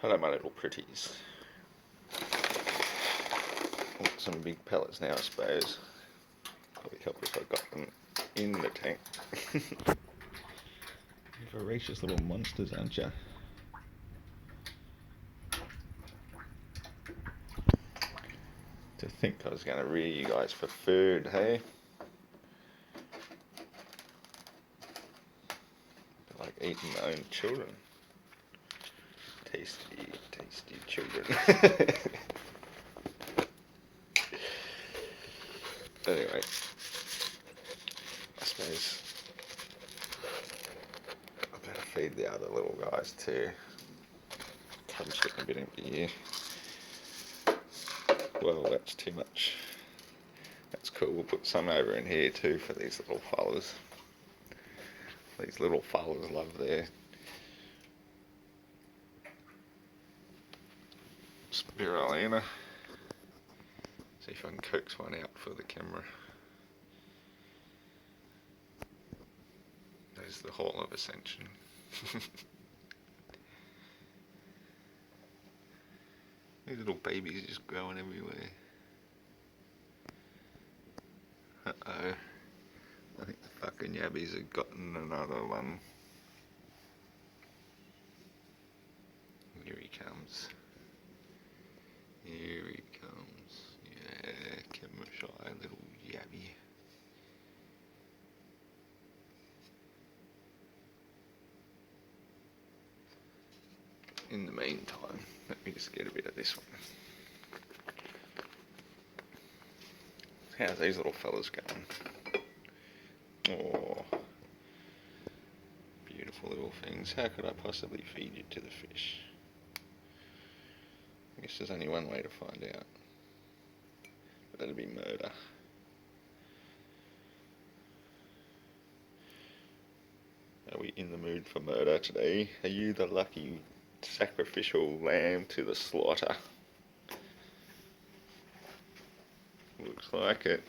Hello my little pretties. Got some big pellets now I suppose. Probably help if I got them in the tank. You're voracious little monsters, aren't you? To think I was going to rear you guys for food, hey? Like eating my own children. Tasty, tasty children. Anyway, I suppose I better feed the other little guys too. Cub's getting a bit empty here. Well, that's too much. That's cool. We'll put some over in here too for these little fellas. These little fellas love their spirulina. See if I can coax one out for the camera. There's the Hall of Ascension. These little babies just growing everywhere. Uh-oh. I think the fucking yabbies have gotten another one. Here he comes. Here he comes. Yeah, camera shy little yabby. In the meantime, let me just get a bit of this one. How's these little fellas going? Oh, beautiful little things. How could I possibly feed you to the fish? I guess there's only one way to find out. But that'd be murder. Are we in the mood for murder today? Are you the lucky sacrificial lamb to the slaughter? Looks like it.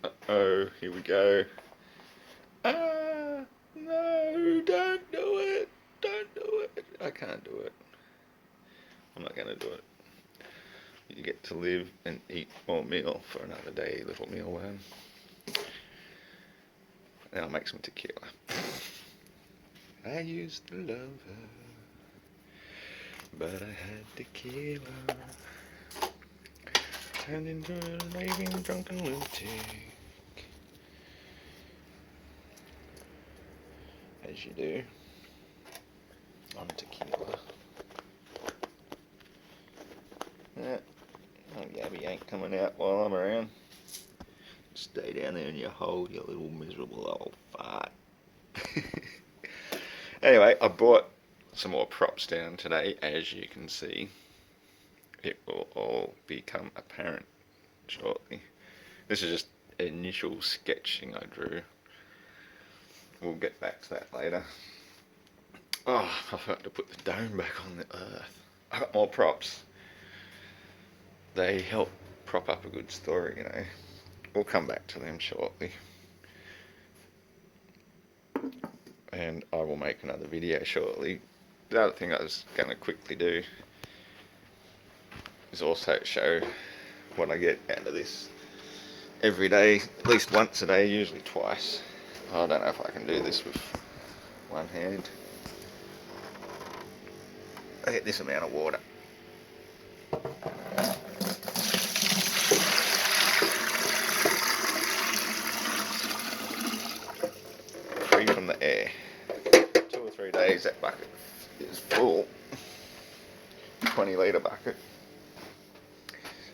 Uh-oh, here we go. Ah, no, don't do it. Don't do it. I can't do it. I'm not going to do it. You get to live and eat more meal for another day, little mealworm. Now I'll make some tequila. I used to love her, but I had tequila. Turned into a raving drunken lunatic. As you do. On tequila. Yeah. Oh, Gabby ain't coming out while I'm around. Stay down there in your hole, you little miserable old fart. Anyway, I brought some more props down today, as you can see. It will all become apparent shortly. This is just initial sketching I drew. We'll get back to that later. Oh, I forgot to put the dome back on the earth. I got more props. They help prop up a good story, you know. We'll come back to them shortly. And I will make another video shortly. The other thing I was going to quickly do is also show what I get out of this every day, at least once a day, usually twice. I don't know if I can do this with one hand. I get this amount of water. Free from the air. 2 or 3 days that bucket is full. 20-litre bucket.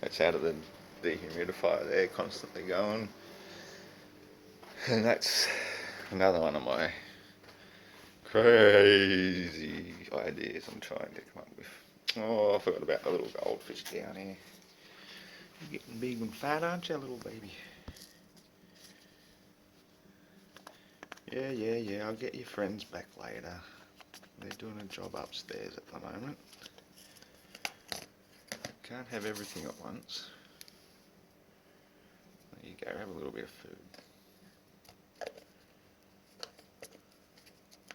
That's out of the dehumidifier there, constantly going. And that's another one of my crazy ideas I'm trying to come up with. Oh, I forgot about the little goldfish down here. You're getting big and fat, aren't you, little baby? Yeah, I'll get your friends back later. They're doing a job upstairs at the moment. Can't have everything at once. There you go, have a little bit of food.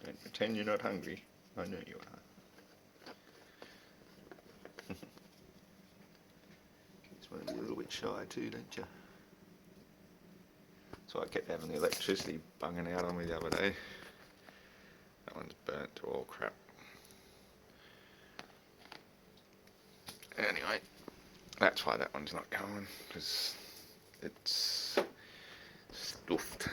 Don't pretend you're not hungry. I know you are. want to be a little bit shy too, don't you? So I kept having the electricity bunging out on me the other day. That one's burnt to all crap. Anyway, that's why that one's not going, because it's stuffed.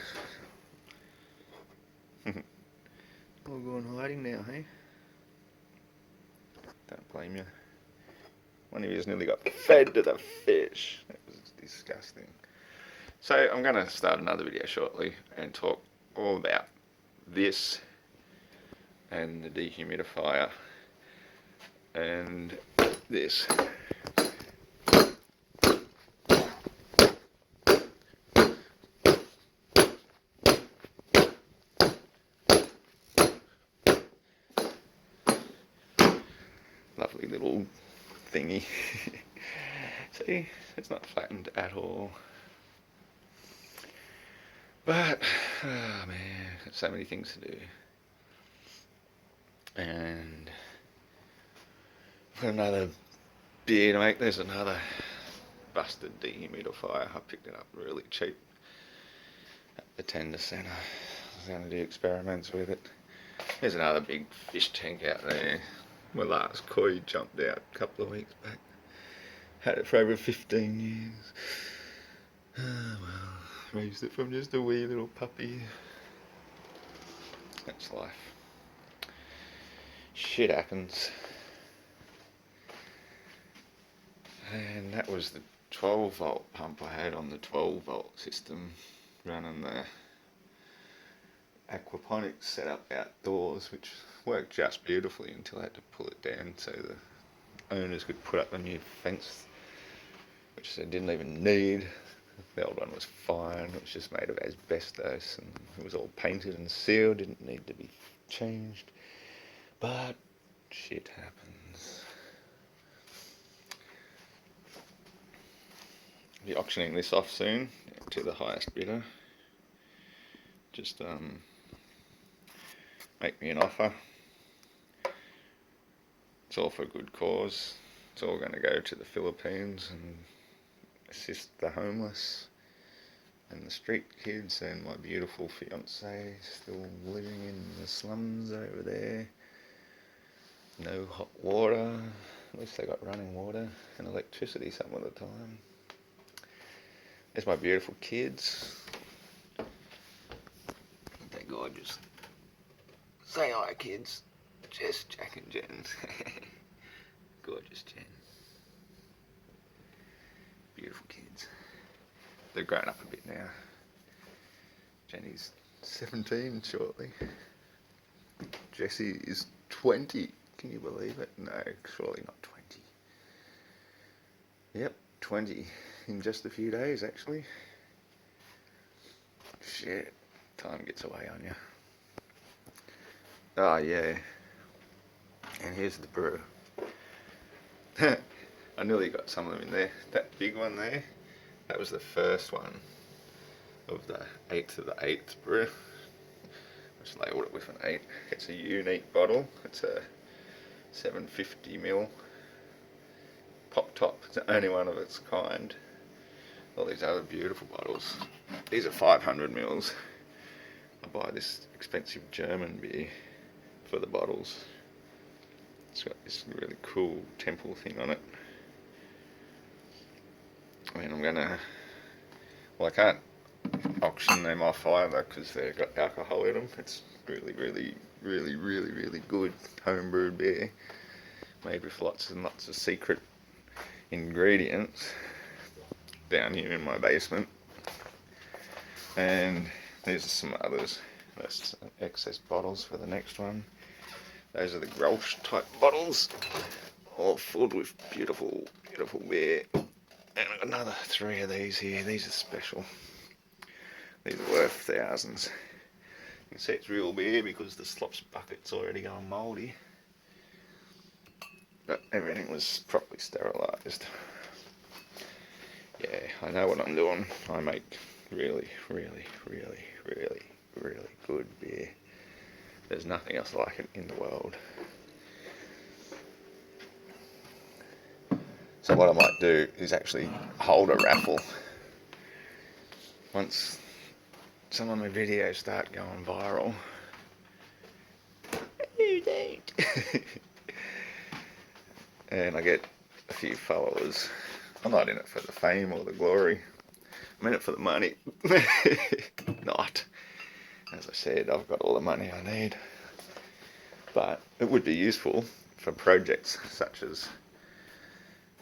All going hiding now, hey? Don't blame you. One of you's nearly got fed to the fish. That was disgusting. So I'm going to start another video shortly and talk all about this and the dehumidifier and this. Lovely little thingy. See, it's not flattened at all. But, oh man, so many things to do. And I've got another beer to make. There's another busted dehumidifier. I picked it up really cheap at the tender centre. I was going to do experiments with it. There's another big fish tank out there. My last koi jumped out a couple of weeks back. Had it for over 15 years. Oh well, raised it from just a wee little puppy. That's life. Shit happens. And that was the 12 volt pump I had on the 12 volt system, running the aquaponics setup outdoors, which worked just beautifully until I had to pull it down so the owners could put up a new fence, which they didn't even need. The old one was fine. It was just made of asbestos and it was all painted and sealed, didn't need to be changed. But shit happens. I'll be auctioning this off soon to the highest bidder. Just make me an offer. It's all for a good cause. It's all going to go to the Philippines and assist the homeless and the street kids, and my beautiful fiance still living in the slums over there. No hot water. At least they got running water and electricity some of the time. There's my beautiful kids. They're gorgeous. Say hi, kids. Jess, Jack and Jen. Gorgeous Jen. Beautiful kids. They're grown up a bit now. Jenny's 17 shortly. Jessie is 20. Can you believe it? No, surely not 20. Yep, 20 in just a few days actually. Shit, time gets away on you. Oh yeah. And here's the brew. I nearly got some of them in there. That big one there, that was the first one of the 8th of the 8th brew. I just labelled it with an 8. It's a unique bottle. It's a 750ml pop top. It's the only one of its kind. All these other beautiful bottles. These are 500ml. I buy this expensive German beer for the bottles. It's got this really cool temple thing on it. I mean, I can't auction them off either because they've got alcohol in them. It's really good homebrewed beer made with lots and lots of secret ingredients down here in my basement. And these are some others. That's excess bottles for the next one. Those are the Grolsch type bottles, all filled with beautiful beer. And I've got another 3 of these here. These are special. These are worth thousands. You can see it's real beer because the slops bucket's already gone mouldy. But everything was properly sterilised. Yeah, I know what I'm doing. I make really good beer. There's nothing else like it in the world. So what I might do is actually hold a raffle. Once some of my videos start going viral. You don't. And I get a few followers. I'm not in it for the fame or the glory. I'm in it for the money. Not. As I said, I've got all the money I need. But it would be useful for projects such as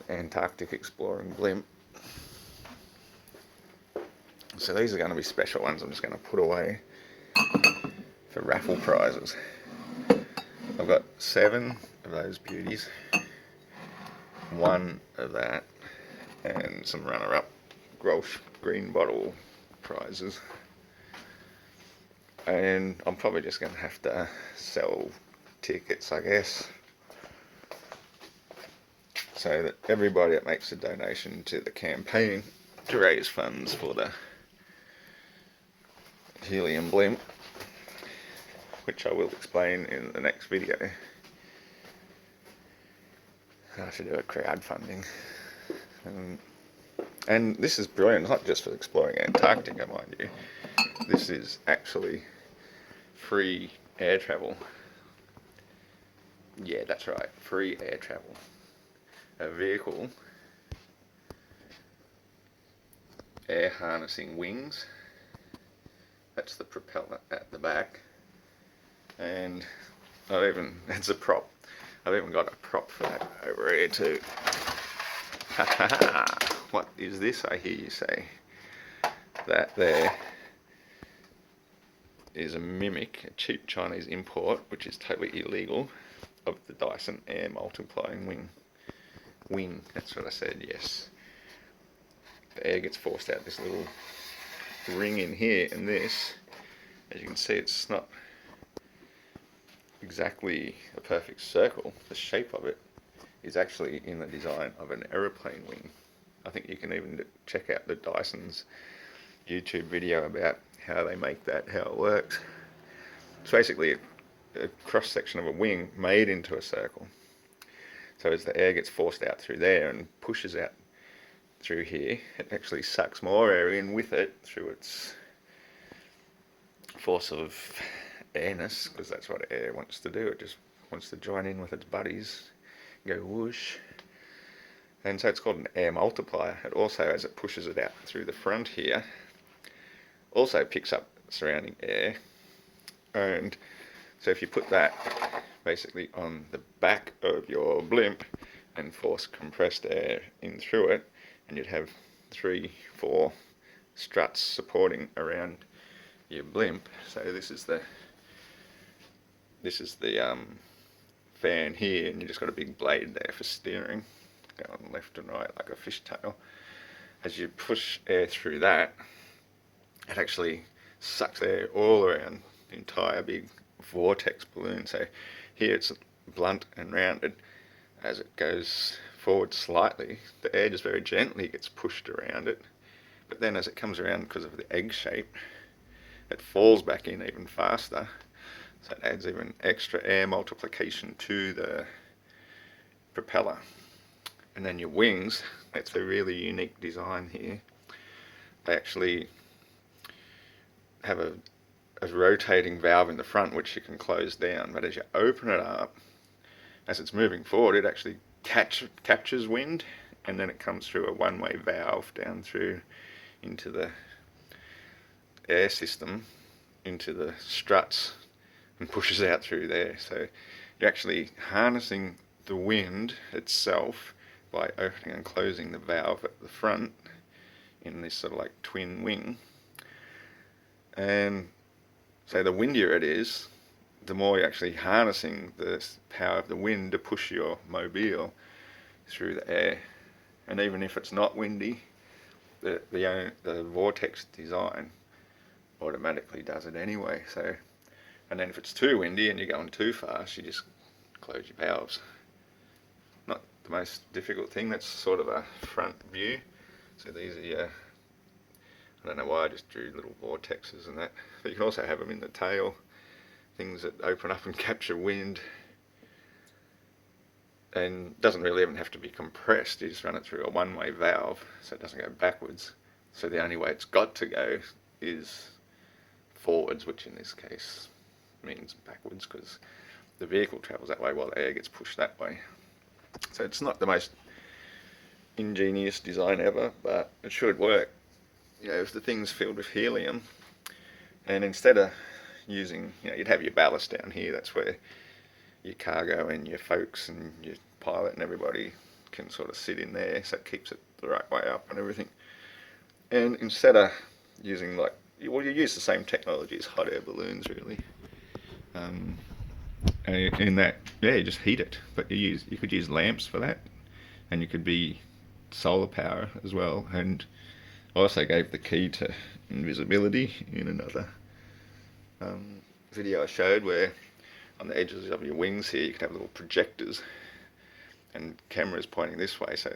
Antarctic Exploring Blimp. So these are going to be special ones I'm just going to put away for raffle prizes. I've got 7 of those beauties, 1 of that, and some runner-up Grolsch green bottle prizes. And I'm probably just going to have to sell tickets, I guess, so that everybody that makes a donation to the campaign to raise funds for the helium blimp, which I will explain in the next video. I should do a crowdfunding. And this is brilliant, not just for exploring Antarctica, mind you. This is actually free air travel. Yeah, that's right, free air travel. A vehicle, air harnessing wings. That's the propeller at the back. And it's a prop. I've even got a prop for that over here too. What is this, I hear you say? That there is a mimic, a cheap Chinese import, which is totally illegal, of the Dyson air multiplying wing. That's what I said, yes. The air gets forced out this little ring in here, and this, as you can see, it's not exactly a perfect circle. The shape of it is actually in the design of an aeroplane wing. I think you can even check out the Dyson's YouTube video about how they make that, how it works. It's basically a cross section of a wing made into a circle. So as the air gets forced out through there and pushes out through here, it actually sucks more air in with it through its force of airness, because that's what air wants to do. It just wants to join in with its buddies, go whoosh. And so it's called an air multiplier. It also, as it pushes it out through the front here, also picks up surrounding air. And so if you put that basically on the back of your blimp and force compressed air in through it, and you'd have 3, 4 struts supporting around your blimp. So this is the fan here, and you just got a big blade there for steering, going left and right like a fishtail. As you push air through that, it actually sucks air all around the entire big vortex balloon. So here it's blunt and rounded. As it goes forward slightly, the air just very gently gets pushed around it. But then as it comes around, because of the egg shape, it falls back in even faster. So it adds even extra air multiplication to the propeller. And then your wings, it's a really unique design here. They actually have a rotating valve in the front which you can close down, but as you open it up, as it's moving forward, it actually captures wind, and then it comes through a one-way valve down through into the air system, into the struts, and pushes out through there. So you're actually harnessing the wind itself by opening and closing the valve at the front in this sort of like twin wing. And so the windier it is, the more you're actually harnessing the power of the wind to push your mobile through the air. And even if it's not windy, the vortex design automatically does it anyway. So, and then if it's too windy and you're going too fast, you just close your valves. Not the most difficult thing. That's sort of a front view. So these are your, I don't know why I just drew little vortexes and that, but you can also have them in the tail, things that open up and capture wind. and doesn't really even have to be compressed. You just run it through a one-way valve so it doesn't go backwards. So the only way it's got to go is forwards, which in this case means backwards because the vehicle travels that way while the air gets pushed that way. So it's not the most ingenious design ever, but it should work. You know, if the thing's filled with helium, and instead of using, you know, you'd have your ballast down here, that's where your cargo and your folks and your pilot and everybody can sort of sit in there, so it keeps it the right way up and everything. And instead of using well, you use the same technology as hot air balloons really. In that, yeah, you just heat it, but you could use lamps for that, and you could be solar power as well. And I also gave the key to invisibility in another video I showed, where on the edges of your wings here you could have little projectors and cameras pointing this way, so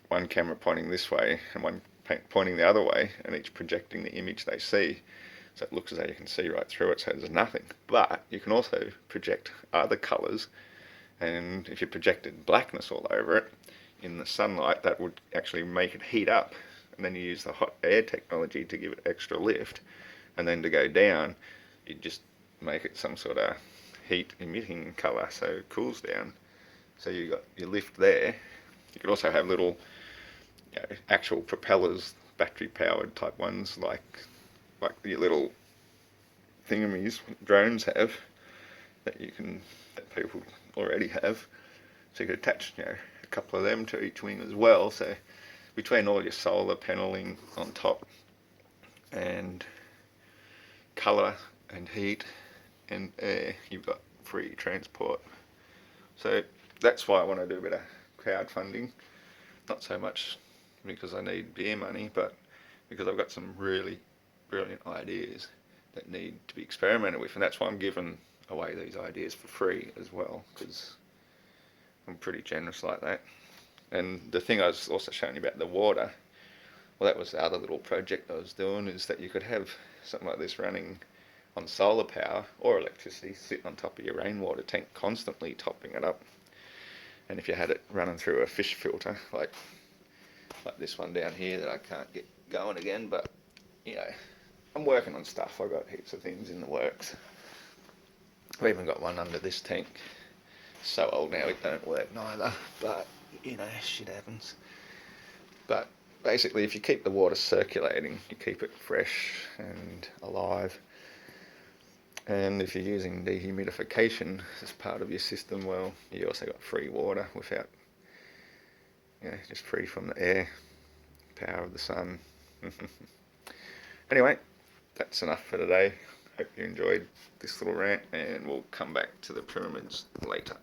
one camera pointing this way and one pointing the other way, and each projecting the image they see, so it looks as though you can see right through it, so there's nothing. But you can also project other colours, and if you projected blackness all over it in the sunlight, that would actually make it heat up, and then you use the hot air technology to give it extra lift, and then to go down you just make it some sort of heat emitting colour so it cools down. So you got your lift there. You could also have little, you know, actual propellers, battery powered type ones, like your little thingamies drones have, that people already have. So you could attach, you know, a couple of them to each wing as well. So between all your solar paneling on top and colour and heat and air, you've got free transport. So that's why I want to do a bit of crowdfunding. Not so much because I need beer money, but because I've got some really brilliant ideas that need to be experimented with, and that's why I'm giving away these ideas for free as well, because I'm pretty generous like that. And the thing I was also showing you about the water, well, that was the other little project I was doing, is that you could have something like this running on solar power or electricity, sitting on top of your rainwater tank, constantly topping it up. And if you had it running through a fish filter, like this one down here that I can't get going again, but you know, I'm working on stuff. I've got heaps of things in the works. I've even got one under this tank. So old now it don't work neither, but you know, shit happens. But basically, if you keep the water circulating, you keep it fresh and alive. And if you're using dehumidification as part of your system, well, you also got free water without, you know, just free from the air, power of the sun. Anyway, that's enough for today. Hope you enjoyed this little rant, and we'll come back to the pyramids later.